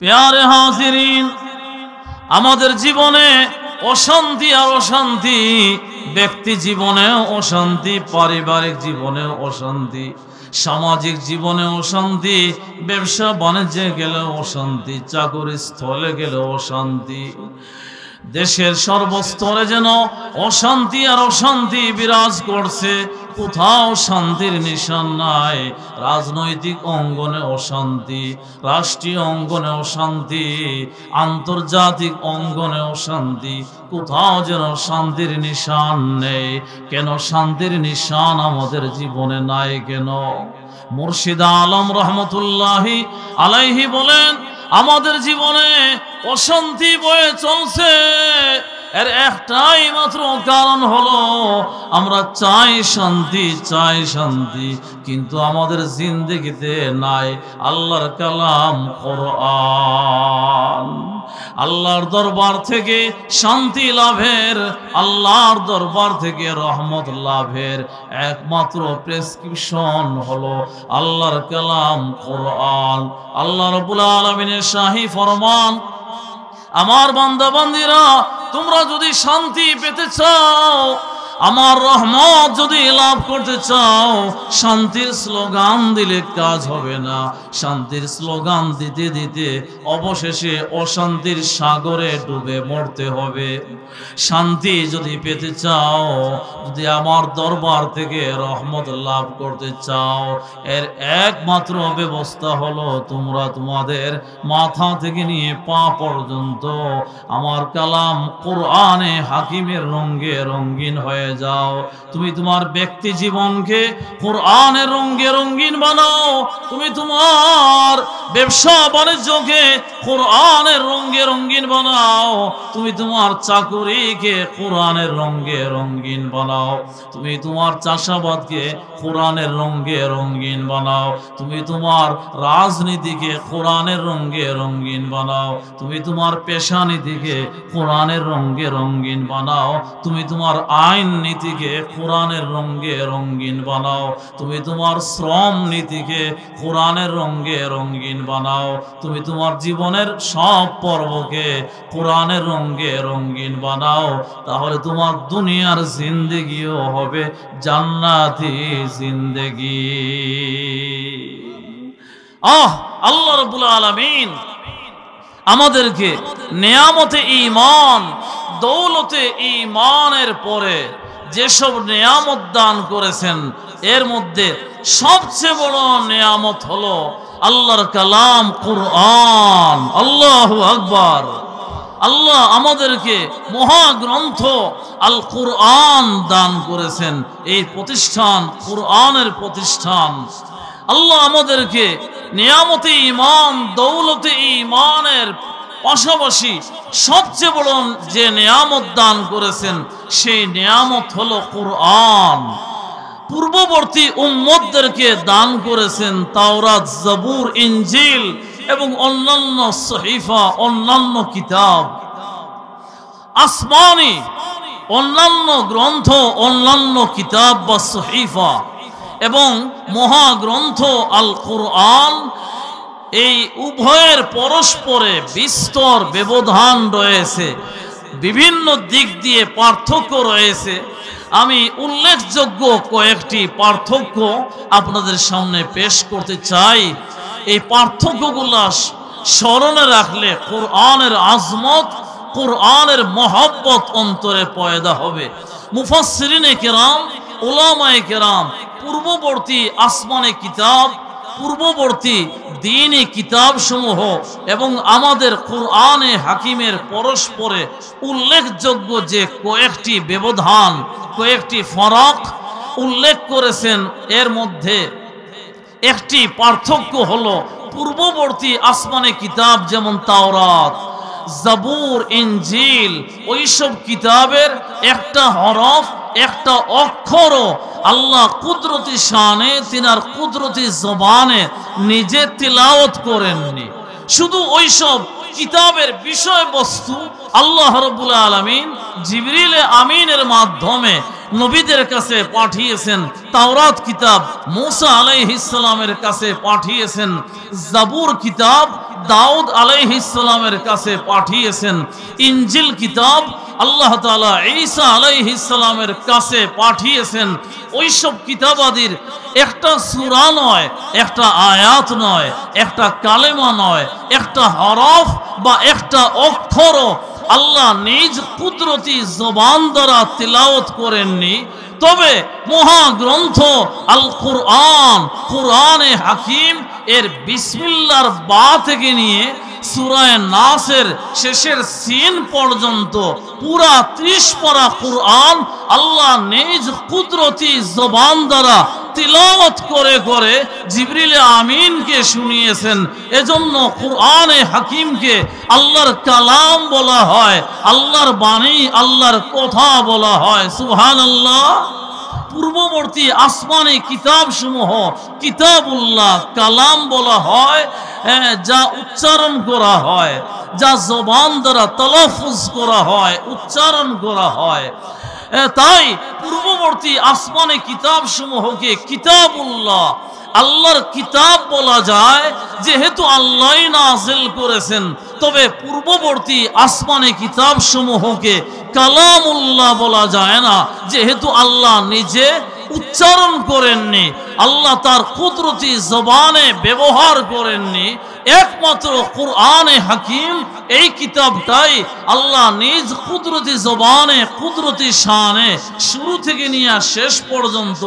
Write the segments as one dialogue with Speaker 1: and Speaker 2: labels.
Speaker 1: প্যারে হাজিরিন, আমাদের জীবনে অশান্তি আর অশান্তি, ব্যক্তি জীবনে অশান্তি, পারিবারিক জীবনে অশান্তি, সামাজিক জীবনে অশান্তি, ব্যবসা বাণিজ্যে গেলে অশান্তি, চাকরি স্থলে গেলে অশান্তি, দেশের সর্বস্তরে যেন অশান্তি আর অশান্তি বিরাজ করছে। কোথাও শান্তির নিশান নাই। রাজনৈতিক অঙ্গনে অশান্তি, রাষ্ট্রীয় অঙ্গনে অশান্তি, আন্তর্জাতিক অঙ্গনে অশান্তি, কোথাও যেন শান্তির নিশান নেই। কেন শান্তির নিশান আমাদের জীবনে নাই কেন? মুর্শিদ আলম রহমতুল্লাহি আলাইহি বলেন, আমাদের জীবনে অশান্তি বয়ে চলছে, এর একটাই মাত্র কারণ হলো আমরা চাই শান্তি, চাই শান্তি, কিন্তু আমাদের জিন্দেগিতে নাই আল্লাহর কালাম কোরআন। আল্লাহর দরবার থেকে শান্তি লাভের, আল্লাহর দরবার থেকে রহমত লাভের একমাত্র প্রেসক্রিপশন হলো আল্লাহর কালাম কোরআন। আল্লাহ রাব্বুল আলামিনের শাহী ফরমান, আমার বান্দা বান্দীরা, তোমরা যদি শান্তি পেতে চাও, আমার রহমত যদি লাভ করতে চাও, শান্তির স্লোগান দিলে কাজ হবে না। শান্তির স্লোগান দিতে দিতে অবশেষে অশান্তির সাগরে ডুবে মরতে হবে। শান্তি যদি পেতে চাও, যদি আমার দরবার থেকে রহমত লাভ করতে চাও, এর একমাত্র ব্যবস্থা হলো তোমরা তোমাদের মাথা থেকে নিয়ে পা পর্যন্ত আমার কালাম কোরআনে হাকিমের রঙে রঙিন হয়ে যাও। তুমি তোমার ব্যক্তি জীবনকে কোরআনের রঙে রঙিন বানাও। তুমি তোমার ব্যবসা বাণিজ্যকে কোরআনের রঙে রঙিন বানাও। তুমি তোমার চাকুরিকে কোরআনের রঙে রঙিন বানাও। তুমি তোমার চাষাবাদকে কোরআনের রঙে রঙিন বানাও। তুমি তোমার রাজনীতিকে কোরআনের রঙে রঙিন বানাও। তুমি তোমার পেশা নীতিকে কোরআনের রঙে রঙিন বানাও। তুমি তোমার আইন নীতিকে কোরআনের রঙে রঙিন বানাও। তুমি তোমার শ্রম নীতিকে কোরআনের রঙে রঙিন বানাও। তুমি তোমার জীবনের সব পর্বকে কোরআনের রঙে রঙিন বানাও। তাহলে তোমার দুনিয়ার জিন্দেগিও হবে জান্নাতি জিন্দেগি। আল্লাহ রাব্বুল আলামিন আমাদেরকে নেয়ামতে ঈমান, দৌলতে ঈমানের পরে যেসব নেয়ামত দান করেছেন, এর মধ্যে সবচেয়ে বড় নেয়ামত হলো আল্লাহর কালাম কোরআন। আল্লাহু আকবার। আল্লাহ আমাদেরকে মহাগ্রন্থ আল কোরআন দান করেছেন। এই প্রতিষ্ঠান কোরআনের প্রতিষ্ঠান। আল্লাহ আমাদেরকে নিয়ামতে ঈমান, দৌলতে ঈমানের পাশাপাশি সবচেয়ে বড় যে নিয়ামত দান করেছেন, সেই নিয়ামত হলো কোরআন। পূর্ববর্তী উম্মতদেরকে দান করেছেন তাওরাত, জাবুর, ইনজিল এবং অন্যান্য সহিফা, অন্যান্য কিতাব, আসমানি অন্যান্য গ্রন্থ, অন্যান্য কিতাব বা সহিফা এবং মহাগ্রন্থ আল কোরআন। এই উভয়ের পরস্পরে বিস্তর ব্যবধান রয়েছে, বিভিন্ন দিক দিয়ে পার্থক্য রয়েছে। আমি উল্লেখযোগ্য কয়েকটি পার্থক্য আপনাদের সামনে পেশ করতে চাই। এই পার্থক্যগুলো স্মরণে রাখলে কোরআনের আজমত, কোরআনের মহব্বত অন্তরে পয়দা হবে। মুফাসসিরিনে কেরাম, উলামায়ে কেরাম পূর্ববর্তী আসমানি কিতাব, পূর্ববর্তী দ্বীনি কিতাব সমূহ এবং আমাদের কোরআনে হাকিমের পরস্পরে উল্লেখযোগ্য যে কয়েকটি ব্যবধান, কয়েকটি ফারাক উল্লেখ করেছেন। এর মধ্যে একটি পার্থক্য হলো পূর্ববর্তী আসমানি কিতাব যেমন তাওরাত, জাবুর, ইনজিল, ওইসব কিতাবের একটা হরফ, একটা অক্ষরও আল্লাহ কুদরতি শানে, তিনার কুদরতি জবানে নিজে তিলাওয়াত করেননি। শুধু ওইসব কিতাবের বিষয়বস্তু আল্লাহ রাব্বুল আলামিন জিবরিল আমিনের মাধ্যমে নবীদের কাছে পাঠিয়েছেন, তাওরাত কিতাব মূসা আলাইহিস সালামের কাছে পাঠিয়েছেন, জাবুর কিতাব দাউদ আলাইহিস সালামের কাছে পাঠিয়েছেন, ইনজিল কিতাব আল্লাহ তাআলা ঈসা আলাইহিস সালামের কাছে পাঠিয়েছেন। ওইসব কিতাবাদির একটা সূরা নয়, একটা আয়াত নয়, একটা কালেমা নয়, একটা হরফ বা একটা অক্ষরও আল্লাহ নিজ কুদরতি জবান দ্বারা তিলাওয়াত করেননি। তবে মহাগ্রন্থ আল কুরআন, কুরআনে হাকিম এর বিসমিল্লাহর বা থেকে নিয়ে সূরা নাসের শেষের সিন পর্যন্ত পুরা 30 পারা কুরআন আল্লাহ নিজ কুদরতি জবান দ্বারা তিলাওয়াত করে করে জিবরিল আমিনকে শুনিয়েছেন। এজন্য কুরআনে হাকিমকে আল্লাহর কালাম বলা হয়, আল্লাহর বাণী, আল্লাহর কথা বলা হয়। সুবহানাল্লাহ। পূর্ববর্তী আসমানি কিতাব সমূহ কিতাবুল্লাহ, কালাম বলা হয়, যা উচ্চারণ করা হয়, যা জবান দ্বারা তালাফুজ করা হয়, উচ্চারণ করা হয়। তাই পূর্ববর্তী আসমানি কিতাব সমূহকে কিতাবুল্লাহ, আল্লাহর কিতাব বলা যায় যেহেতু আল্লাহ নাযিল করেছেন। তবে পূর্ববর্তী আসমানি কিতাব সমূহকে কালামুল্লাহ বলা যায় না, যেহেতু আল্লাহ নিজে উচ্চারণ করেননি, আল্লাহ তার কুদরতি জবানে ব্যবহার করেননি। একমাত্র কুরআনে হাকিম এই কিতাবটাই আল্লাহ নিজ কুদরতি জবানে, কুদরতি শানে শুরু থেকে নিয়ে শেষ পর্যন্ত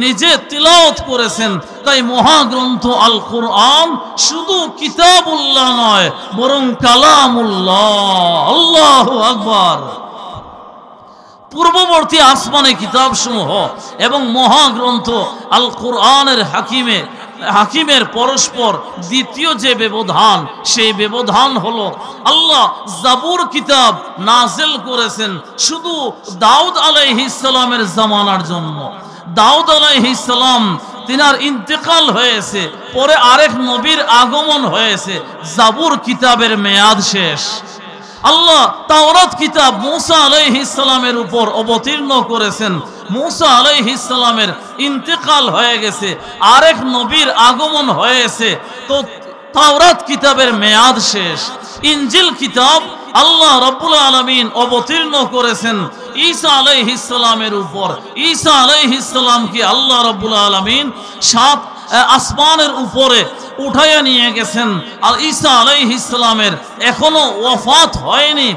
Speaker 1: নিজে তিলাওয়াত করেছেন। তাই মহাগ্রন্থ আল কুরআন শুধু কিতাবুল্লাহ নয়, বরং কালামুল্লাহ। আল্লাহু আকবার। পূর্ববর্তী আসমানে কিতাব সমূহ এবং মহাগ্রন্থ আল কুরআনের হাকিমের পরস্পর দ্বিতীয় যে ব্যবধান, সেই ব্যবধান হলো আল্লাহ জাবুর কিতাব নাজিল করেছেন শুধু দাউদ আলাইহিস সালামের জামানার জন্য। দাউদ আলাইহিস সালাম তিনার ইন্তেকাল হয়েছে, পরে আরেক নবীর আগমন হয়েছে, জাবুর কিতাবের মেয়াদ শেষ। আল্লাহ তাওরাত কিতাব মূসা আলাইহিস সালামের উপর অবতীর্ণ করেছেন, মূসা আলাইহিস সালামের ইন্তেকাল হয়ে গেছে, আরেক নবীর আগমন হয়েছে, তো তাওরাত কিতাবের মেয়াদ শেষ। ইনজিল কিতাব আল্লাহ রাব্বুল আলামিন অবতীর্ণ করেছেন ঈসা আলাইহিস সালামের উপর। ঈসা আলাইহিস সালামকে আল্লাহ রাব্বুল আলামিন 7 আসমানের উপরে উঠাইয়া নিয়ে গেছেন। আর ঈসা আলাইহিস সালামের এখনো ওয়াফাত হয়নি।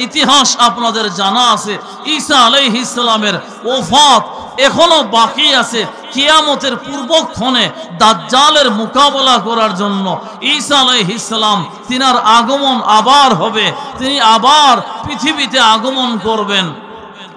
Speaker 1: ইতিহাস আপনাদের জানা আছে, ঈসা আলাইহিস সালামের ওয়াফাত এখনো বাকি আছে। কিয়ামতের পূর্বক্ষণে দাজ্জালের মোকাবেলা করার জন্য ঈসা আলাইহিস সালাম তিনার আগমন আবার হবে, তিনি আবার পৃথিবীতে আগমন করবেন।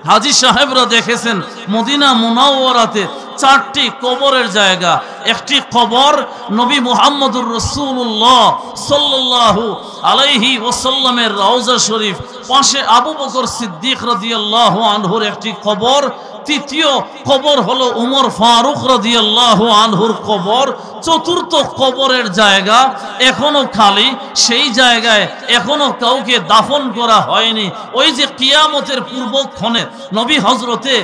Speaker 1: হাজী সাহেবরা দেখেছেন মদিনা মুনাওয়ারাতে 4টি কবরের জায়গা। একটি কবর নবী মুহাম্মদুর রাসূলুল্লাহ সাল্লাল্লাহু আলাইহি ওয়াসাল্লামের রওজা শরীফ, পাশে আবু বকর সিদ্দিক রাদিয়াল্লাহু আনহুর একটি কবর। তৃতীয় কবর হলো উমর ফারুক রাদিয়াল্লাহু আনহুর কবর। চতুর্থ কবরের জায়গা এখনো খালি, সেই জায়গায় এখনো কাউকে দাফন করা হয়নি। ওই যে কিয়ামতের পূর্বক্ষণে নবী হযরতে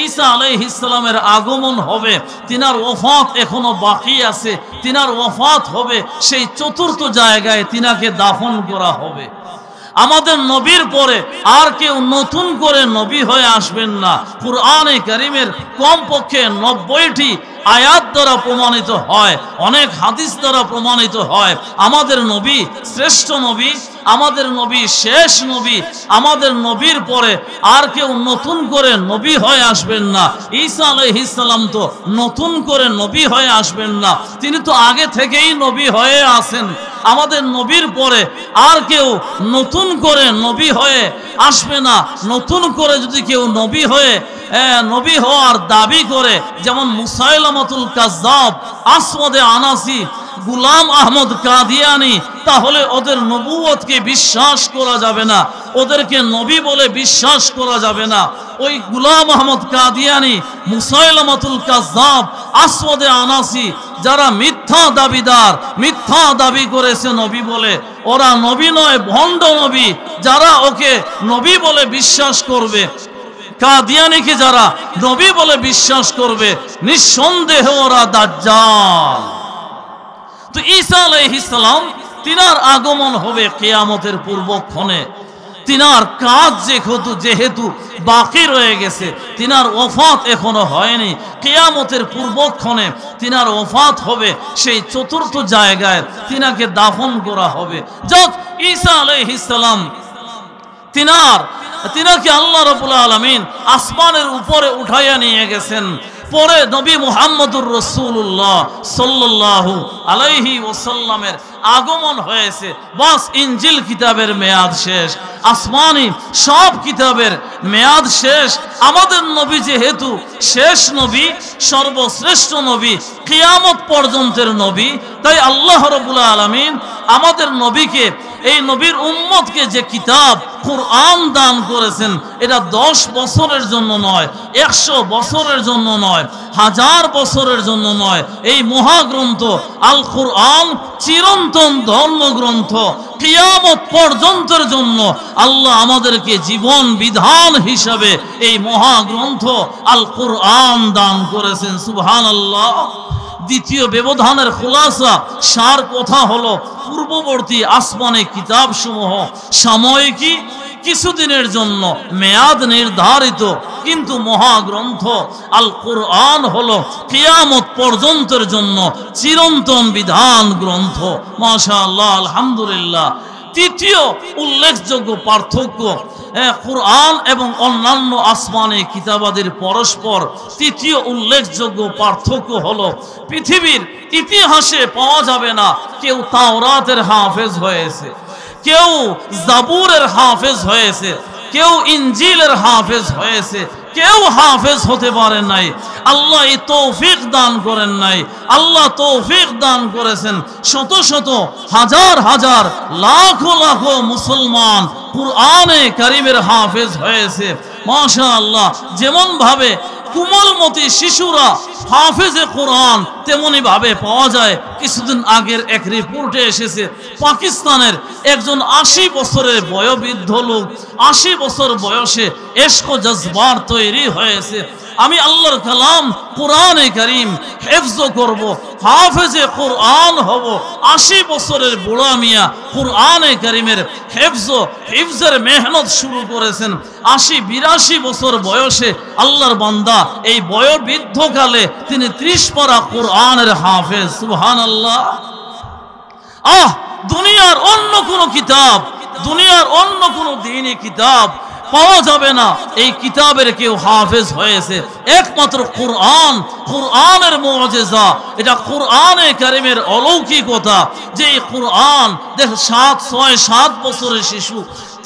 Speaker 1: ঈসা আলাইহিস সালামের আগমন হবে, তিনার ওয়াফাত এখনো বাকি আছে, তিনার ওয়াফাত হবে, সেই চতুর্থ জায়গায় তিনাকে দাফন করা হবে। আমাদের নবীর পরে আর কেউ নতুন করে নবী হয়ে আসবেন না। কুরআনে কারীমের কমপক্ষে 90টি আয়াত দ্বারা প্রমাণিত হয়, অনেক হাদিস দ্বারা প্রমাণিত হয় আমাদের নবী শ্রেষ্ঠ নবী, আমাদের নবী শেষ নবী। আমাদের নবীর পরে আর কেউ নতুন করে নবী হয়ে আসবেন না। ঈসা আলাইহিস সালাম তো নতুন করে নবী হয়ে আসবেন না, তিনি তো আগে থেকেই নবী হয়ে আছেন। আমাদের নবীর পরে আর কেউ নতুন করে নবী হয়ে আসবে না। নতুন করে যদি কেউ নবী হওয়ার দাবি করে, যেমন মুসাইলামাতুল কাজ্জাব, আসওয়াদে আনাসি, গুলাম আহমদ কাদিয়ানি, তাহলে ওদের নবুয়তকে বিশ্বাস করা যাবে না, ওদেরকে নবী বলে বিশ্বাস করা যাবে না। ওই গুলাম আহমদ কাদিয়ানি, মুসাইলামাতুল কাজ্জাব, আসওয়াদে আনাসি যারা মিথ্যা দাবিদার, মিথ্যা দাবি করেছে নবী বলে, ওরা নবী নয়, ভণ্ড নবী। যারা ওকে নবী বলে বিশ্বাস করবে, কাদিয়ানীকে যারা নবী বলে বিশ্বাস করবে নিঃসন্দেহে ওরা দাজ্জাল। তো ঈসা আলাইহিস সালাম তিনার আগমন হবে কিয়ামতের পূর্বক্ষণে। তিনার কাজ যেহেতু বাকি রয়ে গেছে, তিনার ওফাত এখনো হয়নি, কিয়ামতের পূর্বক্ষণে তিনার ওফাত হবে। সেই চতুর্থ জায়গায় তিনাকে দাফন করা হবে। যাক, ঈসা আলাইহিস সালাম তিনাকে আল্লাহ রাব্বুল আলামিন আসমানের উপরে উঠাইয়া নিয়ে গেছেন। পরে নবী মুহাম্মদুর রাসূলুল্লাহ সাল্লাল্লাহু আলাইহি ওয়াসাল্লামের আগমন হয়েছে। বাস ইনজিল কিতাবের মেয়াদ শেষ, আসমানি সব কিতাবের মেয়াদ শেষ। আমাদের নবী যেহেতু শেষ নবী, সর্বশ্রেষ্ঠ নবী, কিয়ামত পর্যন্তের নবী, তাই আল্লাহ রাব্বুল আলামিন আমাদের নবীকে, এই নবীর উম্মতকে যে কিতাব কুরআন দান করেছেন, এটা 10 বছরের জন্য নয়, 100 বছরের জন্য নয়, 1000 বছরের জন্য নয়। এই মহাগ্রন্থ আল কুরআন চিরন্তন ধর্মগ্রন্থ, কিয়ামত পর্যন্তের জন্য আল্লাহ আমাদেরকে জীবন বিধান হিসাবে এই মহাগ্রন্থ আল কুরআন দান করেছেন। সুবহানাল্লাহ। দ্বিতীয় ব্যবধানের খুলাসা, সার কথা হলো, পূর্ববর্তী আসমানে কিতাব সমূহ সাময়িকী, কিছুদিনের জন্য মেয়াদ নির্ধারিত, কিন্তু মহাগ্রন্থ আল কুরআন হলো কিয়ামত পর্যন্তের জন্য চিরন্তন বিধান গ্রন্থ। মাশাআল্লাহ, আলহামদুলিল্লাহ। তৃতীয় উল্লেখযোগ্য পার্থক্য, কুরআন এবং অন্যান্য আসমানি কিতাবাদির পরস্পর তৃতীয় উল্লেখযোগ্য পার্থক্য হলো, পৃথিবীর ইতিহাসে পাওয়া যাবে না কেউ তাওরাতের হাফেজ হয়েছে, কেউ জাবুরের হাফেজ হয়েছে, কেউ ইনজিলের হাফেজ হয়েছে, কেউ হাফেজ হতে পারে নাই। আল্লাহ এই তৌফিক দান করেন নাই। আল্লাহ তৌফিক দান করেছেন শত শত, হাজার হাজার, লাখো লাখো মুসলমান কুরআনে কারীমের হাফেজ হয়েছে। মাশাআল্লাহ। যেমন ভাবে কোমলমতি শিশুরা হাফেজে কোরআন, তেমনি ভাবে পাওয়া যায়। কিছুদিন আগের এক রিপোর্টে এসেছে, পাকিস্তানের একজন 80 বছরের বয়োবৃদ্ধ লোক, 80 বছর বয়সে ইশক ও জজবার তৈরি হয়েছে। আমি আল্লাহর কালাম কোরআনে কারীম হিফজ করব, হাফেজে কোরআন হব। 80 বছরের বুড়া মিয়া কোরআনে কারীমের হিফজের মেহনত শুরু করেছেন। 80-82 বছর বয়সে আল্লাহর বান্দা এই বয়োবৃদ্ধকালে তিনি 30 পারা কোরআনের হাফেজ। সুবহানাল্লাহ। দুনিয়ার অন্য কোনো কিতাব, দুনিয়ার অন্য কোনো দ্বীনি কিতাব পাওয়া যাবে না এই কিতাবের কেউ হাফেজ হয়েছে। একমাত্র কোরআন, কোরআনের মুআজিজা, এটা কোরআনে কারীমের অলৌকিকতা। যে কোরআন দেখ, 7 বছরের শিশু,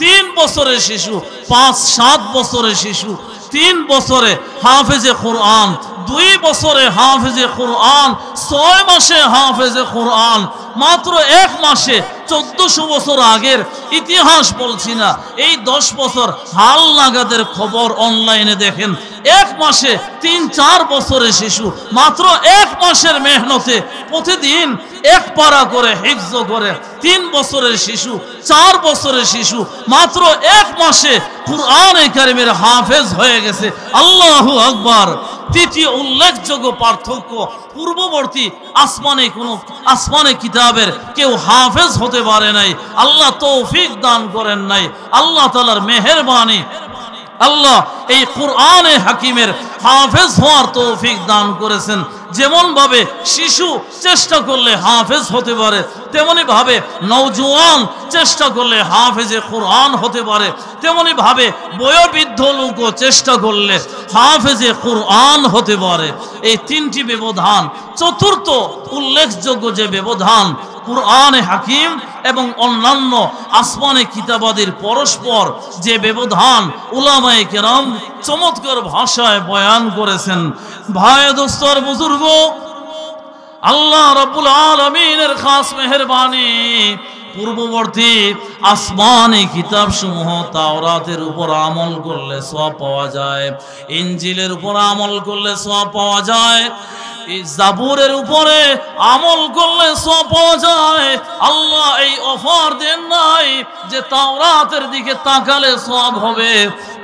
Speaker 1: 3 বছরের শিশু, 5-7 বছরের শিশু, 3 বছরে হাফেজে কোরআন, 2 বছরে হাফেজে কোরআন, 6 মাসে হাফেজে কোরআন, মাত্র 1 মাসে 1400 বছর আগের ইতিহাস বলছি না, এই 10 বছর হাল নাগাদের খবর অনলাইনে দেখেন। 1 মাসে 3-4 বছরের শিশু মাত্র 1 মাসের মেহনতে প্রতিদিন 1 পারা করে হিফজ করে। 3 বছরের শিশু, 4 বছরের শিশু মাত্র 1 মাসে কুরআনে কারীমের হাফেজ হয়ে গেছে। আল্লাহু আকবার। তৃতীয় উল্লেখযোগ্য পার্থক্য, পূর্ববর্তী আসমানে কিতাবের কেউ হাফেজ হতে পারে নাই। আল্লাহ তৌফিক দান করেন নাই। আল্লাহ তাআলার মেহেরবানি, আল্লাহ এই কুরআনে হাকিমের হাফেজ হওয়ার তৌফিক দান করেছেন। যেমন ভাবে শিশু চেষ্টা করলে হাফেজ হতে পারে, তেমনি ভাবে নওজোয়ান চেষ্টা করলে হাফেজে কোরআন হতে পারে, তেমনি ভাবে বয়োবৃদ্ধ লোকও চেষ্টা করলে হাফেজে কোরআন হতে পারে। এই 3টি ব্যবধান। চতুর্থ উল্লেখযোগ্য যে ব্যবধান, কুরআনে হাকিম এবং অন্যান্য আসমানি কিতাবাদির পরস্পর যে ব্যবধান, উলামায়ে কেরাম চমৎকার ভাষায় বয়ান করেছেন। ভাই, দোস্তর, বুজুর্গ, আল্লাহ রাব্বুল আলামিনের খাস মেহেরবানি, পূর্ববর্তী আসমানি কিতাব সমূহ তাওরাতের উপর আমল করলে সওয়াব পাওয়া যায়, ইনজিলের উপর আমল করলে সওয়াব পাওয়া যায়, জাবুরের উপরে আমল করলে সওয়াব পাওয়া যায়। আল্লাহ এই অফার দেন নাই যে তাওরাতের দিকে তাকালে সওয়াব হবে,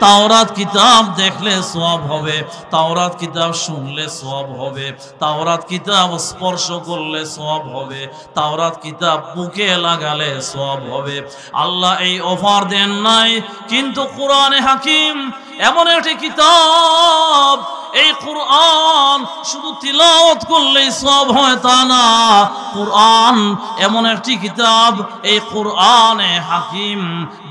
Speaker 1: তাওরাত কিতাব দেখলে সওয়াব হবে, তাওরাত কিতাব শুনলে সওয়াব হবে, তাওরাত কিতাব স্পর্শ করলে সওয়াব হবে, তাওরাত কিতাব বুকে লাগালে সওয়াব হবে। আল্লাহ এই অফার দেন নাই, কিন্তু কোরআনে হাকিম এমন একটি কিতাব, এই কোরআন শুধু তিলাওয়াত করলেই সওয়াব হয় তা না। কোরআন এমন একটি কিতাব, এই কোরআনে হাকিম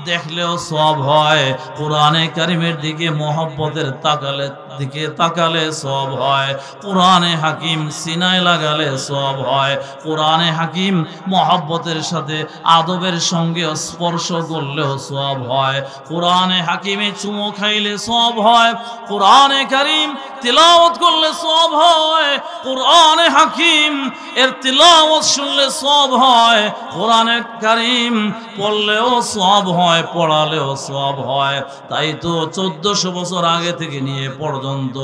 Speaker 1: দেখলেও সওয়াব হয়। কোরআনে কারিমের দিকে মহব্বতের দিকে তাকালে সওয়াব হয়। কোরআনে হাকিম সিনায় লাগালে সওয়াব হয়। কোরআনে হাকিম মহব্বতের সাথে আদবের সঙ্গে স্পর্শ করলেও সওয়াব হয়। কোরআনে হাকিমে চুমো খাইলে সওয়াব হয়। কোরআনে কারিম তিলাওয়াত করলে সওয়াব হয়। কোরআনে হাকিম এর তিলাওয়াত শুনলে সওয়াব হয়। কোরআনে কারিম পড়লেও সওয়াব হয়, পড়ালেও সওয়াব হয়। তাই তো 1400 বছর আগে থেকে নিয়ে পর্যন্ত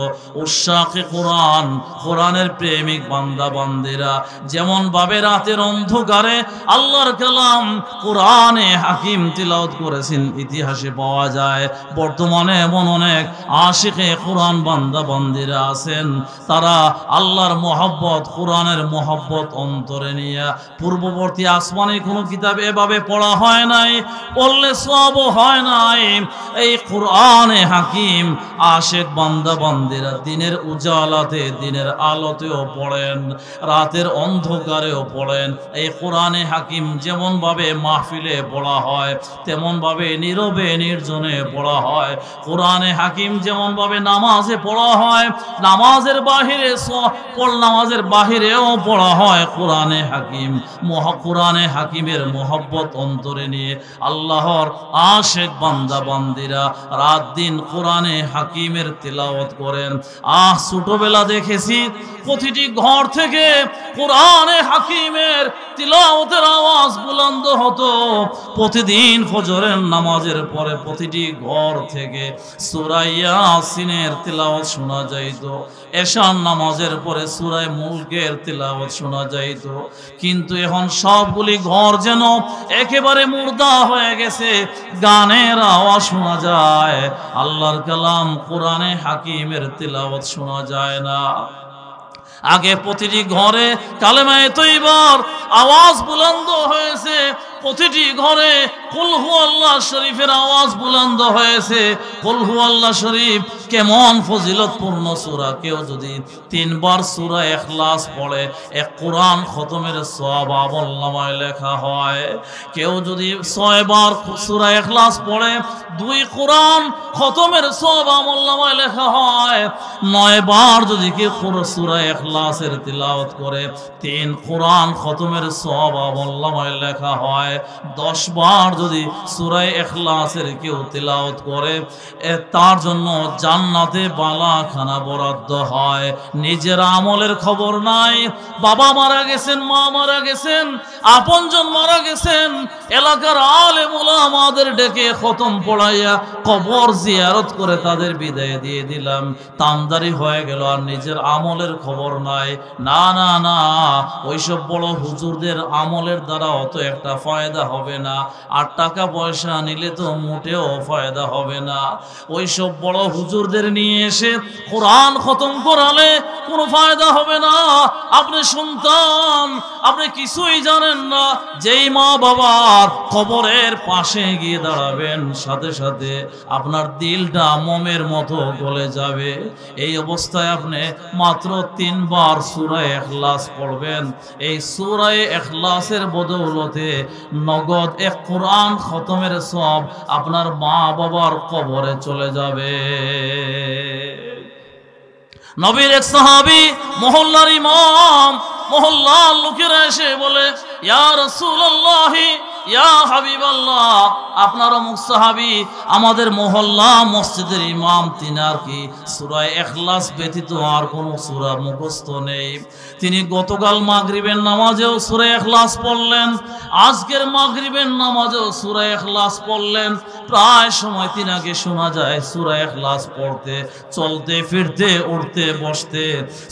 Speaker 1: উশাকে কোরআন, কোরআনের প্রেমিক বান্দা বান্দিরা যেমন ভাবে রাতের অন্ধকারে আল্লাহর কালাম কোরআনে হাকিম তিলাওয়াত করেছেন ইতিহাসে পাওয়া যায়। বর্তমানে এমন অনেক আশিকে কোরআন বান্দা বান্দিরা আছেন, তারা আল্লাহর মহব্বত, কোরআনের মহব্বত অন্তরে নিয়ে পূর্ববর্তী আসমানি কোনো কিতাব এভাবে পড়া হয় নাই, পড়লে সওয়াব হয় নাই। এই কোরআনে হাকিম আশিক বান্দা বান্দিরা দিনের উজালাতে, দিনের আলোতেও পড়েন, রাতের অন্ধকারেও পড়েন। এই কোরআনে হাকিম যেমন ভাবে মাহফিলে পড়া হয়, তেমন ভাবে নীরবে নির্জনে পড়া হয়। কোরআনে হাকিম যেমন ভাবে নামাজে পড়া হয়, নামাজের বাহিরেও পড়া হয়। কোরআনে হাকিম, কোরআনে হাকিমের মহব্বত অন্তরে নিয়ে আল্লাহর আশিক বান্দা বান্দিরা রাত দিন কোরআনে হাকিমের তিলাওয়াত করেন। ছোটবেলা দেখেছি প্রতিটি ঘর থেকে কোরআনে হাকিমের তিলাওয়াতের আওয়াজ বুলন্দ হতো। প্রতিদিন ফজরের নামাজের পরে প্রতিটি ঘর থেকে সূরা ইয়াসিনের তিলাওয়াত শোনা যাইত। এশার নামাজের পরে সূরা মুলকের তিলাওয়াত শোনা যাইত। কিন্তু এখন সবগুলি ঘর যেন একেবারে মুর্দা হয়ে গেছে, গানের আওয়াজ শোনা যায়, আল্লাহর কালাম কোরআনে হাকিমের তিলাওয়াত শোনা যায় না। আগে প্রতিটি ঘরে কালেমায়ে তৈয়বার আওয়াজ বুলন্দ হয়েছে, প্রতিটি ঘরে কুল হু আল্লাহ শরীফের আওয়াজ বুলন্দ হয়েছে। কুল হু আল্লাহ শরীফ কেমন ফজিলতপূর্ণ সূরা, কেউ যদি 3 বার সূরা ইখলাস পড়ে এক কোরআন খতমের সওয়াব আমলনামায় লেখা হয়। কেউ যদি 6 বার সূরা ইখলাস পড়ে 2 কোরআন খতমের সওয়াব আমলনামায় লেখা হয়। 9 বার যদি কেউ সূরা ইখলাসের তিলাওয়াত করে 3 কোরআন খতমের সওয়াব আমলনামায় লেখা হয়। 10 বার যদি সূরা ইখলাসের কেউ তিলাওয়াত করে তার জন্য জান্নাতে বালাখানা বরাদ্দ হয়। নিজের আমলের খবর নাই, বাবা মারা গেছেন, মা মারা গেছেন, আপনজন মারা গেছেন, এলাকার আলেম উলামাদের ডেকে খতম পড়াইয়া কবর জিয়ারত করে তাদের বিদায় দিয়ে দিলাম, তামদারি হয়ে গেল, আর নিজের আমলের খবর নাই। না না না, ওইসব বড় হুজুরদের আমলের দ্বারা অত একটা ফায়দা হবে না, আর টাকা পয়সা নিলে তো মোটেও ফায়দা হবে না। ওইসব বড় হুজুরদের নিয়ে এসে কোরআন খতম করালে কোনো ফায়দা হবে না। আপনি সন্তান, আপনি কিছুই জানেন না, যেই মা বাবার কবরের পাশে গিয়ে দাঁড়াবেন সাথে সাথে আপনার দিলটা মোমের মতো গলে যাবে। এই অবস্থায় আপনি মাত্র 3 বার সূরা ইখলাস পড়বেন। এই সূরা ইখলাসের বদৌলতে নগদ 1 কোরআন খতমের সওয়াব আপনার মা বাবার কবরে চলে যাবে। নবীর এক সাহাবী, মহল্লার ইমাম, মহল্লার লোকেরা এসে বলে, ইয়া রাসূলুল্লাহ, ইয়া হাবিবাল্লাহ, আপনার অমুক সাহাবী আমাদের মহল্লা মসজিদের ইমাম, তিনার কি সূরা ইখলাস ব্যতীত আর কোনো সূরা মুখস্থ নেই। তিনি গতকাল মাগরিবের নামাজেও সূরা ইখলাস পড়লেন, আজকের মাগরিবের নামাজেও সূরা ইখলাস পড়লেন। প্রায় সময় তিনাকে শোনা যায় সূরা ইখলাস পড়তে, চলতে ফিরতে উঠতে বসতে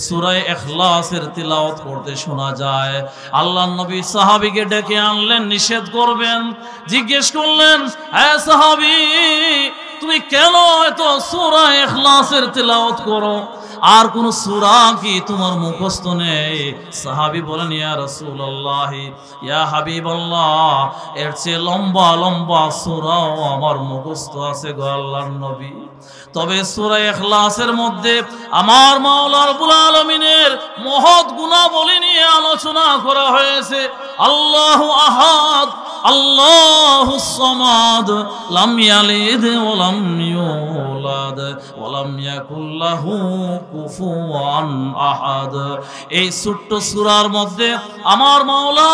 Speaker 1: সূরা ইখলাসের তিলাওয়াত করতে শোনা যায়। আল্লাহর নবী সাহাবীকে ডেকে আনলেন, নিষেধ করবেন, জিজ্ঞেস করলেন, হে সাহাবী, তুমি কেন এত সূরা ইখলাসের তিলাওয়াত করো? আর কোন সূরা কি তোমার মুখস্থ নেই? সাহাবী বলেন, ইয়া রাসূলুল্লাহ, ইয়া হাবিবাল্লাহ, এর চেয়ে লম্বা লম্বা সূরাও আমার মুখস্থ আছে গো আল্লাহর নবী। তবে সূরা ইখলাসের মধ্যে আমার মাওলা রব্বুল আলামিনের মহৎ গুণাবলী নিয়ে আলোচনা করা হয়েছে। আল্লাহু আহাদ, আল্লাহুস সামাদ, লাম ইয়ালিদ ওয়া লাম ইউলাদ ওয়া লাম ইয়াকুল লাহু কুফুয়ান আহাদ। এই ছোট্ট সূরার মধ্যে আমার মাওলা,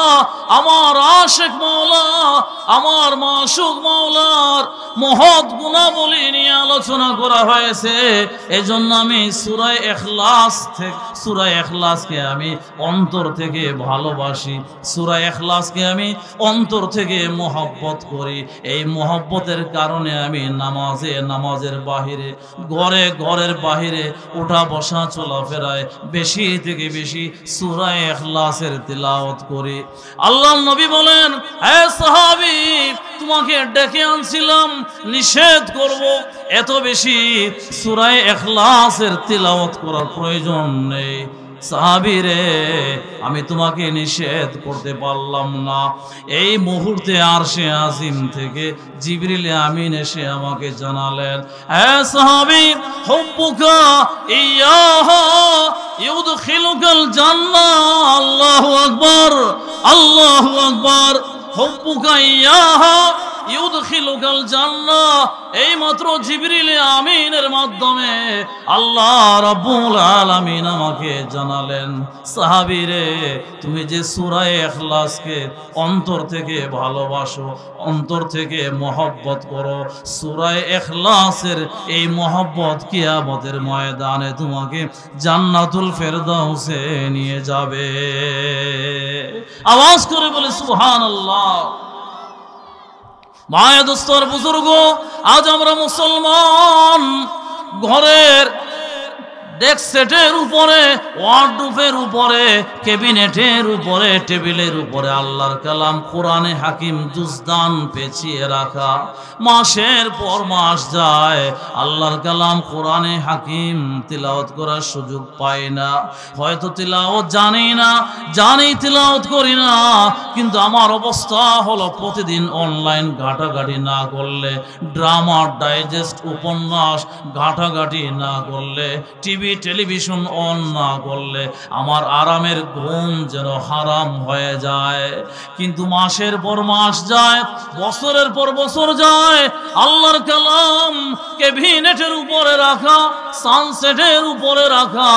Speaker 1: আমার আশিক মাওলা, আমার মাশুক মাওলার মহৎ গুণাবলী নিয়ে আলোচনা করা হয়েছে। এজন্য আমি সূরা ইখলাসকে আমি অন্তর থেকে ভালোবাসি, সূরা ইখলাসকে আমি অন্তর থেকে মহব্বত করি। এই মহব্বতের কারণে আমি নামাজের বাহিরে, ঘরের বাহিরে উঠা বসা চলাফেরায় বেশি থেকে বেশি সূরা ইখলাসের তিলাওয়াত করি। আল্লাহর নবী বলেন, হে সাহাবী, তোমাকে ডেকে আনছিলাম নিষেধ করব, এত বেশি সূরা ইখলাসের তিলাওয়াত করার প্রয়োজন নেই। সাহাবী রে, আমি তোমাকে নিষেধ করতে পারলাম না। এই মুহূর্তে আরশে আজিম থেকে জিবরিল আমিন এসে আমাকে জানালেন, হে সাহাবী, হুব্বুকা ইয়াহা ইউদখিলুকাল জান্নাহ। আল্লাহু আকবার, আল্লাহু আকবার। হুব্বুকা ইয়াহা ইউদখিলুকাল জান্নাহ। এই মাত্র জিবরিল আমিনের মাধ্যমে আল্লাহ রাব্বুল আলামিন আমাকে জানালেন, সাহাবী রে, তুমি যে সূরা ইখলাসকে অন্তর থেকে ভালোবাসো, অন্তর থেকে মহব্বত করো, সূরা ইখলাসের এই মহব্বত কিয়ামতের ময়দানে তোমাকে জান্নাতুল ফেরদাউসে নিয়ে যাবে। আওয়াজ করে বলে সুবহানাল্লাহ। মায়া দোস্তর বুজুর্গ, আজ আমরা মুসলমান ঘরের ডেস্ক সেটের উপরে, ওয়ার্ডরোবের উপরে, ক্যাবিনেটের উপরে, টেবিলের উপরে আল্লাহর কালাম কোরআনে হাকিম জুজদান পেঁচিয়ে রাখা। মাসের পর মাস যায়, আল্লাহর কালাম কোরআনে হাকিম তিলাওয়াত করার সুযোগ পাই না। হয়তো তিলাওয়াত জানি তিলাওয়াত করি না, কিন্তু আমার অবস্থা হলো প্রতিদিন অনলাইন ঘাটাঘাটি না করলে, ড্রামা ডাইজেস্ট উপন্যাস ঘাটাঘাটি না করলে, টেলিভিশন অন না করলে আমার আরামের ঘুম যেন হারাম হয়ে যায়। কিন্তু মাসের পর মাস যায়, বছরের পর বছর যায়, আল্লাহর কালাম ক্যাবিনেটের উপরে রাখা, সানসেটের উপরে রাখা,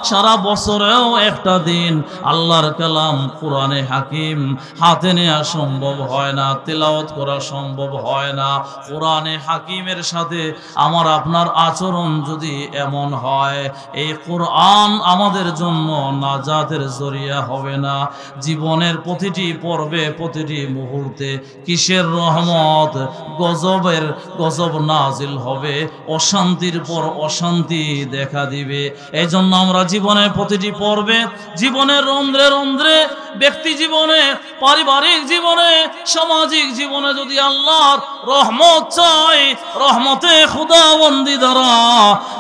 Speaker 1: সারা বছরেও একটা দিন আল্লাহর কালাম কোরআনে হাকিম হাতে নেওয়া সম্ভব হয় না, তেলাওয়াত করা সম্ভব হয় না। কোরআনে হাকিমের সাথে আমার আপনার আচরণ যদি এমন হয়, এই কোরআন আমাদের জন্য নাজাতের জরিয়া হবে না। জীবনের প্রতিটি পর্বে, প্রতিটি মুহূর্তে কিসের রহমত, গজব নাজিল হবে, অশান্তির পর অশান্তি দেখা দিবে। এই জন্য আমরা জীবনের প্রতিটি পর্বে, জীবনের রন্ধ্রে রন্ধ্রে, ব্যক্তি জীবনে, পারিবারিক জীবনে, সামাজিক জীবনে যদি আল্লাহর রহমত চাই, রহমতে খুদাবন্দি দ্বারা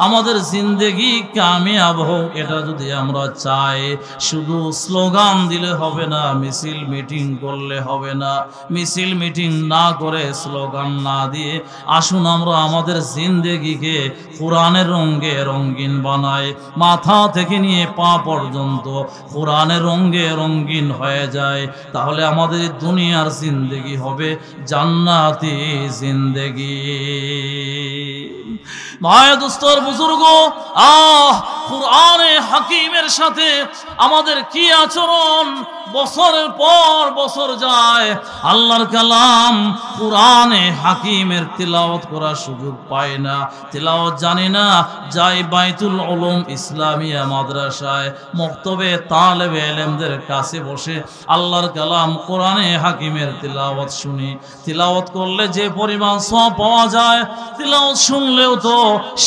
Speaker 1: আমাদের জিন্দেগি কামিয়াব হোক, এটা যদি আমরা চাই, শুধু স্লোগান দিলে হবে না, মিছিল মিটিং করলে হবে না। মিছিল মিটিং না করে, স্লোগান না দিয়ে আসুন আমরা আমাদের জিন্দেগিকে কোরআনের রঙে রঙিন বানাই। মাথা থেকে নিয়ে পা পর্যন্ত কোরআনের রঙে রঙিন হয়ে যায়, তাহলে আমাদের দুনিয়ার জিন্দেগি হবে জান্নাতি জিন্দেগি। মায়া দোস্তর বুজুর্গ, কোরআনে হাকিমের সাথে আমাদের কি আচরণ! বছরের পর বছর যায়, আল্লাহর কালাম কোরআনে হাকিমের তিলাওয়াত করার সুযোগ পাই না, তিলাওয়াত জানি না। যাই বাইতুল উলুম ইসলামিয়া মাদ্রাসায়, মক্তবে তালেবে ইলমদের কাছে বসে আল্লাহর কালাম কোরআনে হাকিমের তিলাওয়াত শুনি। তিলাওয়াত করলে যে পরিমাণ সওয়াব পাওয়া যায়, তিলাওয়াত শুনলেও তো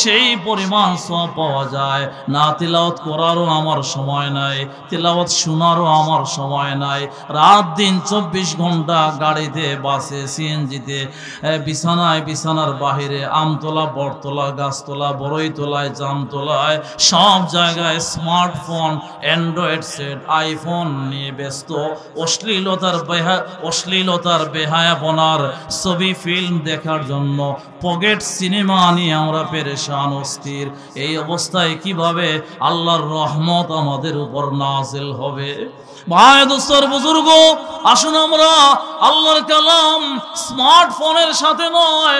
Speaker 1: সেই পরিমাণ সওয়াব পাওয়া যায় না। তিলাওয়াত করারও আমার সময় নাই, তিলাওয়াত শোনারও আমার সময় নাই। রাত দিন 24 ঘন্টা গাড়িতে, বাসে, সিএনজিতে, বিছানায়, বিছানার বাহিরে, আমতলা, বটতলা, গাছতলা, বড়ইতলায়, জামতলায়, সব জায়গায় স্মার্টফোন, অ্যান্ড্রয়েড সেট, আইফোন নিয়ে ব্যস্ত। অশ্লীলতার বেহায়াপনার ছবি ফিল্ম দেখার জন্য পকেট সিনেমা নিয়ে আমরা পেরেশান, অস্থির। এই অবস্থায় কিভাবে আল্লাহর রহমত আমাদের উপর নাজিল হবে? ভাই দোস্তর বুজুর্গ, আসুন আমরা আল্লাহর কালাম স্মার্টফোনের সাথে নয়,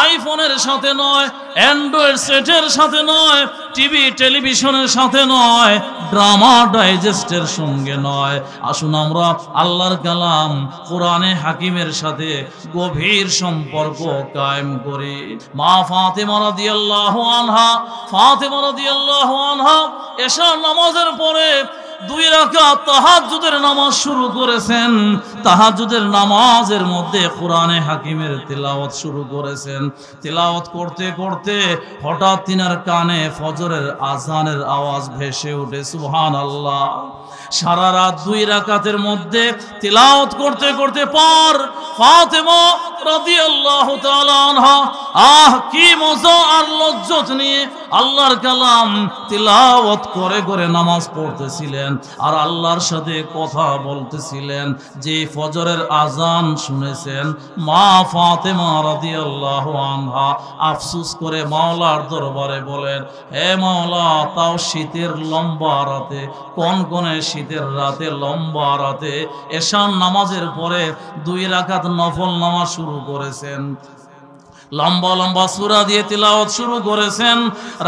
Speaker 1: আইফোনের সাথে নয়, অ্যান্ড্রয়েড সেটের সাথে নয়, টিভি টেলিভিশনের সাথে নয়, ড্রামা ডাইজেস্টের সঙ্গে নয়, আসুন আমরা আল্লাহর কালাম কোরআনে হাকিমের সাথে গভীর সম্পর্ক কায়েম করি। মা ফাতেমা রাদিয়াল্লাহু আনহা এশার নামাজের পরে 2 রাকাত তাহাজ্জুদের নামাজ শুরু করেছেন। তাহাজ্জুদের নামাজের মধ্যে কোরআনে হাকিমের তিলাওয়াত শুরু করেছেন। তিলাওয়াত করতে করতে হঠাৎ তিনার কানে ফজরের আযানের আওয়াজ ভেসে ওঠে। সুবহানাল্লাহ। সারা রাত 2 রাকাতের মধ্যে তিলাওয়াত করতে করতে পার ফাতেমা রাদিয়াল্লাহু তাআলা আনহা কি মজা আর লজ্জত নিয়ে আল্লাহর কালাম তিলাওয়াত করে করে নামাজ পড়তেছিলেন আর আল্লাহর সাথে কথা বলতেছিলেন। যে ফজরের আযান শুনেছেন, মা ফাতেমা রাদিয়াল্লাহু আনহা আফসোস করে মাওলার দরবারে বলেন, হে মাওলা, তাও শীতের লম্বা রাতে, কনকনে শীতের রাতে, লম্বা রাতে এশার নামাজের পরে 2 রাকাত নফল নামাজ শুরু করেছেন। লম্বা লম্বা সূরা দিয়ে তিলাওয়াত শুরু করেছেন।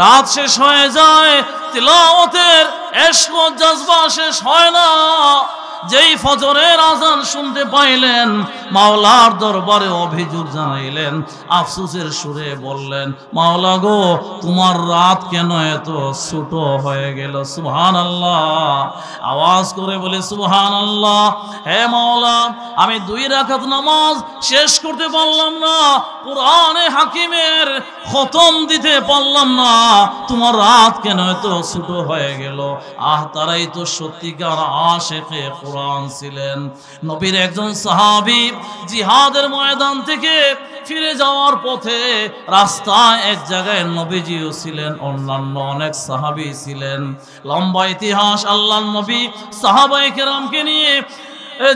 Speaker 1: রাত শেষ হয়ে যায়, তিলাওয়াতের ইশক ও জজবা শেষ হয় না। যেই ফজরের আযান শুনতে পাইলেন, মাওলার দরবারে অভিযোগ জানাইলেন, আফসোসের সুরে বললেন, মাওলা গো, তোমার রাত কেন এত ছোট হয়ে গেল? সুবহানাল্লাহ। আওয়াজ করে বলে সুবহানাল্লাহ। হে মাওলা, আমি 2 রাকাত নামাজ শেষ করতে পারলাম না, কোরআনে হাকিমের খতম দিতে পারলাম না, তোমার রাত কেন এত ছোট হয়ে গেল? তারাই তো সত্যিকার আশিকে কোরআন ছিলেন। নবীর একজন সাহাবী জিহাদের ময়দান থেকে ফিরে যাওয়ার পথে রাস্তায় এক জায়গায় নবীজিও ছিলেন, অন্যান্য অনেক সাহাবী ছিলেন। লম্বা ইতিহাস। আল্লাহর নবী সাহাবায়ে কেরামকে নিয়ে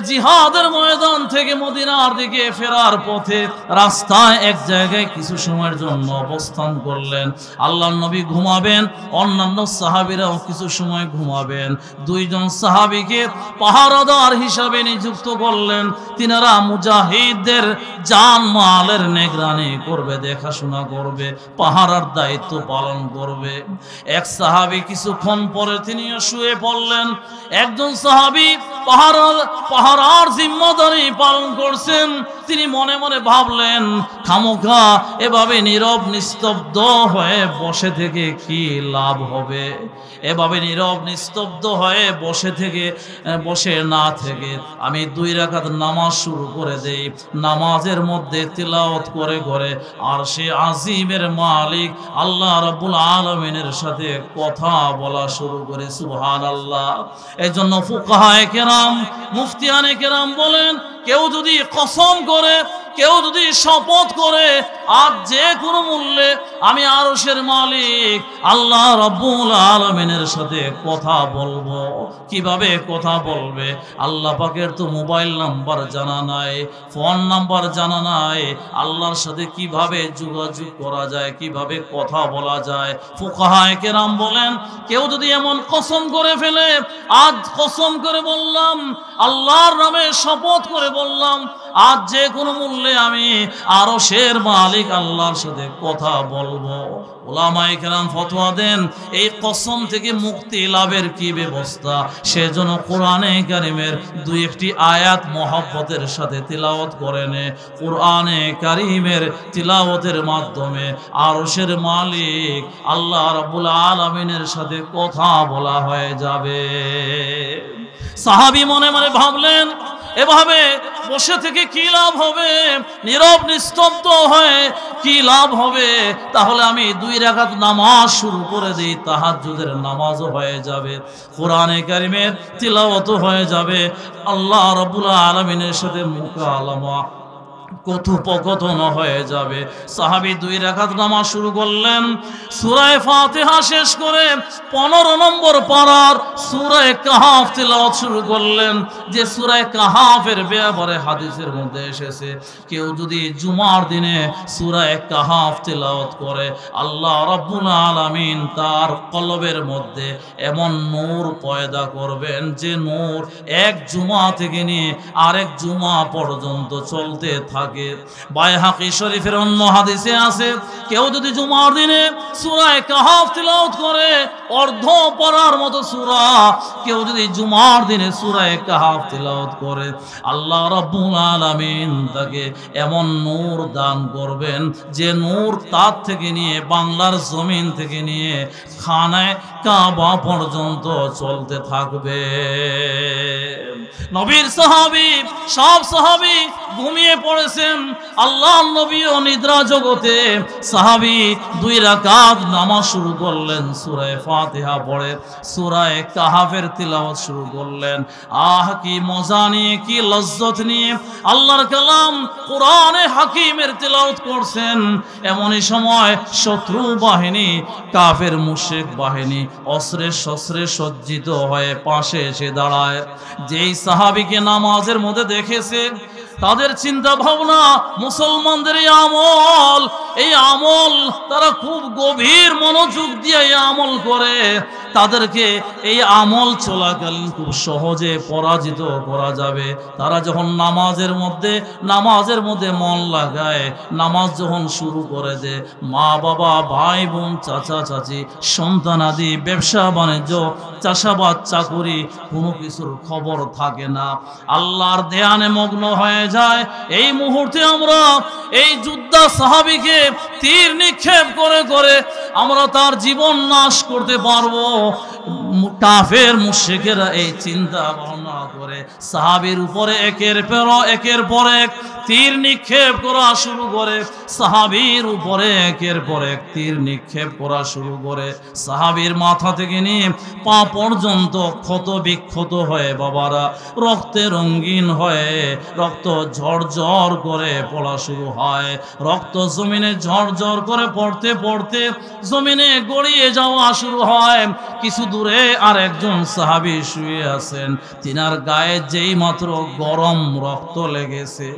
Speaker 1: জিহাদের ময়দান থেকে মদিনার দিকে ফেরার পথে রাস্তায় এক জায়গায় কিছু সময়ের জন্য অবস্থান করলেন। আল্লাহর নবী ঘুমাবেন, অন্যান্য সাহাবীরাও কিছু সময় ঘুমাবেন। 2 জন সাহাবীকে পাহারাদার হিসাবে নিযুক্ত করলেন। তিনারা মুজাহিদদের জান মালের নিগরানি করবে, দেখাশোনা করবে, পাহারার দায়িত্ব পালন করবে। এক সাহাবী কিছুক্ষণ পরে তিনিও শুয়ে পড়লেন। একজন সাহাবী পাহারার জিম্মাদারি পালন করছেন। তিনি মনে মনে ভাবলেন, খামোখা এভাবে নীরব নিস্তব্ধ হয়ে বসে থেকে কি লাভ হবে? এভাবে নীরব নিস্তব্ধ হয়ে বসে না থেকে আমি 2 রাকাত নামাজ শুরু করে দেই। নামাজের মধ্যে তিলাওয়াত করে করে আরশে আজিমের মালিক আল্লাহ রাব্বুল আলামিনের সাথে কথা বলা শুরু করে। সুবহানাল্লাহ। এজন্য ফুকাহায়ে কেরাম, মুফতিয়ানে কেরাম বলেন, কেউ যদি কসম করে, কেউ যদি শপথ করে, আর যে কোনো মূল্যে আমি আরশের মালিক আল্লাহ রাব্বুল আলামিনের সাথে কথা বলবো। কিভাবে কথা বলবে? আল্লাহ পাকের তো মোবাইল নাম্বার জানা নাই, ফোন নাম্বার জানা নাই। আল্লাহর সাথে কিভাবে যোগাযোগ করা যায়, কিভাবে কথা বলা যায়? ফুকাহায়ে কেরাম বলেন, কেউ যদি এমন কসম করে ফেলে, আজ কসম করে বললাম, আল্লাহর নামে শপথ করে বললাম, আজ যে কোনো মূল্যে আমি আরশের মালিক আল্লাহর সাথে কথা বলবো। উলামায়ে কেরাম ফতোয়া দেন, এই কসম থেকে মুক্তি লাভের কি ব্যবস্থা? সেজন্য কোরআনে কারীমের 2-1টি আয়াত মহব্বতের সাথে তিলাওয়াত করে নে। কোরআনে কারীমের তিলাওয়াতের মাধ্যমে আরশের মালিক আল্লাহ রাব্বুল আলামিনের সাথে কথা বলা হয়ে যাবে। সাহাবী মনে মনে ভাবলেন, এভাবে বসে থেকে কি লাভ হবে? নীরব নিস্তব্ধ হয়ে কি লাভ হবে? তাহলে আমি 2 রাকাত নামাজ শুরু করে দিই, তাহাজ্জুদের নামাজও হয়ে যাবে, কোরআনে কারিমের তিলাওয়াতও হয়ে যাবে, আল্লাহ রাব্বুল আলামিনের সাথে মুকালামা কথোপকথন হয়ে যাবে। সাহাবী 2 রাকাত নামাজ শুরু করলেন, সূরা ফাতিহা শেষ করে 15 নম্বর পারার সূরা কাহাফ তিলাওয়াত শুরু করলেন। যে সূরা কাহাফের ব্যাপারে হাদিসের মধ্যে এসেছে, কেউ যদি জুমার দিনে সূরা কাহাফ তিলাওয়াত করে, আল্লাহ রাব্বুল আলামিন তার কলবের মধ্যে এমন নূর পয়দা করবেন যে নূর এক জুমা থেকে নিয়ে আরেক জুমা পর্যন্ত চলতে থাকে। বাইহাকি শরীফের অন্য হাদিসে আছে, কেউ যদি জুমার দিনে সূরা কাহাফ তিলাওয়াত করে, অর্ধ পড়ার মতো সূরা, কেউ যদি জুমার দিনে সূরা কাহাফ তিলাওয়াত করে, আল্লাহ রাব্বুল আলামিন তাকে এমন নূর দান করবেন যে নূর তার থেকে নিয়ে বাংলার জমিন থেকে নিয়ে খানায় কাবা পর্যন্ত চলতে থাকবে। নবীর সাহাবী, সব সাহাবী ঘুমিয়ে পড়েছেন, আল্লাহর নবীও নিদ্রা জগতে। সাহাবী 2 রাকাত নামাজ শুরু করলেন, সূরা ফাতিহা পড়ে সূরা কাহাফের তিলাওয়াত শুরু করলেন। আহ, কি মজা নিয়ে, কি লজ্জত নিয়ে আল্লাহর কালাম কোরআনে হাকিমের তিলাওয়াত করছেন। এমনই সময় শত্রু বাহিনী, কাফের মুশরিক বাহিনী অস্ত্রে শস্ত্রে সজ্জিত হয়ে পাশে এসে দাঁড়ায়। যেই সাহাবীকে নামাজের মধ্যে দেখেছে, তাদের চিন্তা ভাবনা মুসলমানদের এই আমল তারা খুব গভীর মনোযোগ দিয়ে এই আমল করে। তাদেরকে এই আমল চলাকালীন খুব সহজে পরাজিত করা যাবে। তারা যখন নামাজের মধ্যে মন লাগায়, নামাজ যখন শুরু করে দেয়, মা বাবা, ভাই বোন, চাচা চাচি, সন্তানাদি, ব্যবসা বাণিজ্য, চাষাবাদ, চাকুরি, কোনো কিছুর খবর থাকে না, আল্লাহর ধ্যানে মগ্ন হয়ে যায়। এই মুহূর্তে আমরা এই যোদ্ধা সাহাবীকে তীর নিক্ষেপ করে করে আমরা তার জীবন নাশ করতে পারবো। কাফের মুশরিকেরা এই চিন্তা ভাবনা করে সাহাবীর উপরে একের পর এক তীর নিক্ষেপ করা শুরু করে। সাহাবীর উপরে একের পর এক তীর নিক্ষেপ করা শুরু করে। সাহাবীর মাথা থেকে নিয়ে পা পর্যন্ত ক্ষত বিক্ষত হয়ে বাবারা রক্তে রঙিন হয়ে রক্ত ঝরঝর করে পড়া শুরু হয়। রক্ত জমিনে ঝরঝর করে পড়তে পড়তে জমিনে গড়িয়ে যাওয়া শুরু হয়। কিছু দূরে আর একজন সাহাবী শুয়ে আছেন, তিনার গায়ে যেই মাত্র গরম রক্ত লেগেছে,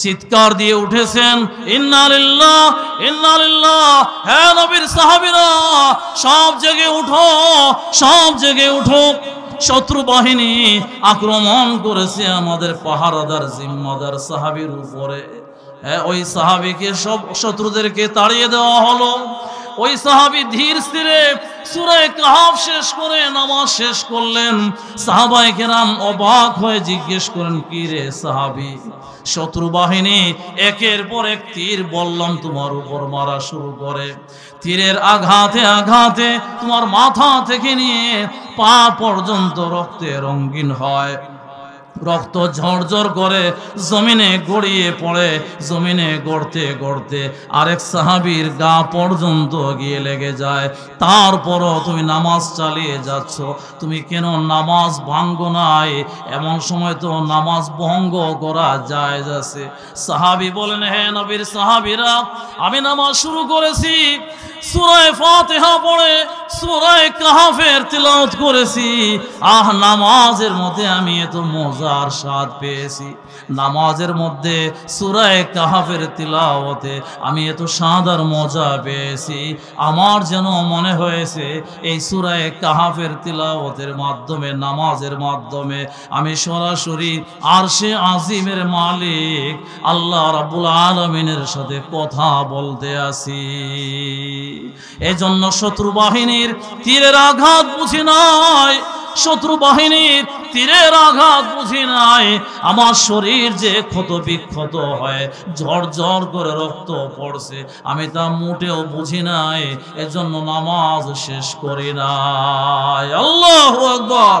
Speaker 1: চিৎকার দিয়ে উঠেছেন, ইন্না লিল্লাহ ইন্না লিল্লাহ। হে নবীর সাহাবীরা, সব জেগে উঠো, সব জেগে উঠো, শত্রু বাহিনী আক্রমণ করেছে আমাদের পাহারাদার জিম্মাদার সাহাবীর উপরে। হ্যাঁ, ওই সাহাবীকে সব শত্রুদেরকে তাড়িয়ে দেওয়া হলো। ওই সাহাবী ধীর স্থিরে সূরা কাহাফ শেষ করে নামাজ শেষ করলেন। সাহাবায়ে কেরাম অবাক হয়ে জিজ্ঞেস করেন, কি রে সাহাবী, শত্রু বাহিনী একের পর এক তীর বললাম তোমার উপর মারা শুরু করে। তীরের আঘাতে আঘাতে তোমার মাথা থেকে নিয়ে পা পর্যন্ত রক্তে রঙিন হয়, রক্ত ঝরঝর করে জমিনে গড়িয়ে পড়ে। জমিনে গড়তে গড়তে আরেক সাহাবীর গা পর্যন্ত গিয়ে লেগে যায়। তারপরও তুমি নামাজ চালিয়ে যাচ্ছ, তুমি কেন নামাজ ভাঙ্গো নাই? এমন সময় তো নামাজ ভঙ্গ করা জায়েজ আছে। সাহাবী বলেন, হে নবীর সাহাবীরা, আমি নামাজ শুরু করেছি, সূরা ফাতিহা পড়ে সূরা কাহাফের তিলাওয়াত করেছি। নামাজের মধ্যে আমি এত মজার স্বাদ পেয়েছি, নামাজের মধ্যে সূরা কাহাফের তিলাওয়াতে আমি এত স্বাদ আর মজা পেয়েছি। আমার যেন মনে হয়েছে এই সূরা কাহাফের তিলাওয়াতের মাধ্যমে, নামাজের মাধ্যমে আমি সরাসরি আরশে আজিমের মালিক আল্লাহ রাব্বুল আলামিনের সাথে কথা বলতে আসি। এজন্য শত্রু বাহিনীর তীরের আঘাত বুঝি নাই, শত্রু বাহিনীর তীরের আঘাত বুঝি নাই। আমার শরীর যে ক্ষত বিক্ষত হয়, ঝরঝর করে রক্ত পড়ছে, আমি তা মোটেও বুঝি নাই। এজন্য নামাজ শেষ করি নাই। আল্লাহু আকবার।